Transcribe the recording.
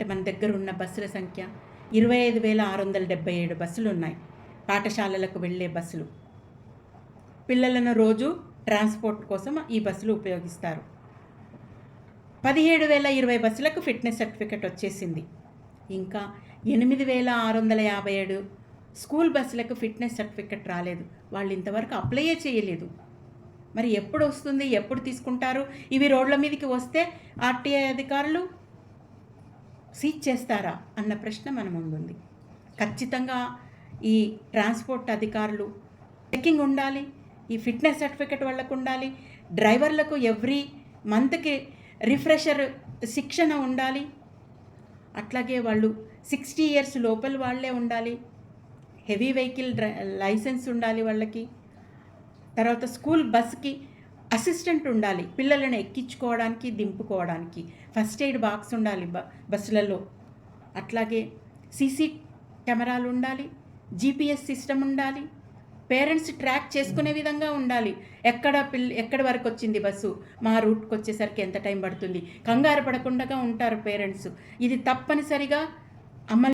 మన దగ్గర ఉన్న బస్సుల సంఖ్య 25,677 బస్సులు ఉన్నాయి. పాఠశాలలకు వెళ్ళే బస్సులు. పిల్లలను రోజు ట్రాన్స్పోర్ట్ కోసం ఈ బస్సులు ఉపయోగిస్తారు. 17,020 బస్సులకు ఫిట్నెస్ సర్టిఫికెట్ వచ్చేసింది. ఇంకా 8,657 స్కూల్ బస్సులకు ఫిట్నెస్ సర్టిఫికెట్ రాలేదు. వాళ్ళు ఇంతవరకు అప్లైయే చేయలేదు. మరి ఎప్పుడు వస్తుంది, ఎప్పుడు తీసుకుంటారు? ఇవి రోడ్ల మీదకి వస్తే ఆర్టీఐ అధికారులు సీజ్ చేస్తారా అన్న ప్రశ్న మన ముందుంది. ఖచ్చితంగా ఈ ట్రాన్స్పోర్ట్ అధికారులు చెకింగ్ ఉండాలి. ఈ ఫిట్నెస్ సర్టిఫికెట్ వాళ్ళకు ఉండాలి. డ్రైవర్లకు ఎవ్రీ మంత్కి రిఫ్రెషర్ శిక్షణ ఉండాలి. అట్లాగే వాళ్ళు 60 years లోపల వాళ్ళే ఉండాలి. హెవీ వెహికల్ లైసెన్స్ ఉండాలి వాళ్ళకి. తర్వాత స్కూల్ బస్కి అసిస్టెంట్ ఉండాలి, పిల్లలను ఎక్కించుకోవడానికి దింపుకోవడానికి. ఫస్ట్ ఎయిడ్ బాక్స్ ఉండాలి బస్సులలో. అట్లాగే సీసీ కెమెరాలు ఉండాలి, జీపీఎస్ సిస్టమ్ ఉండాలి. పేరెంట్స్ ట్రాక్ చేసుకునే విధంగా ఉండాలి. ఎక్కడి వరకు వచ్చింది బస్సు, మా రూట్కి వచ్చేసరికి ఎంత టైం పడుతుంది, కంగారు పడకుండా ఉంటారు పేరెంట్స్. ఇది తప్పనిసరిగా అమలు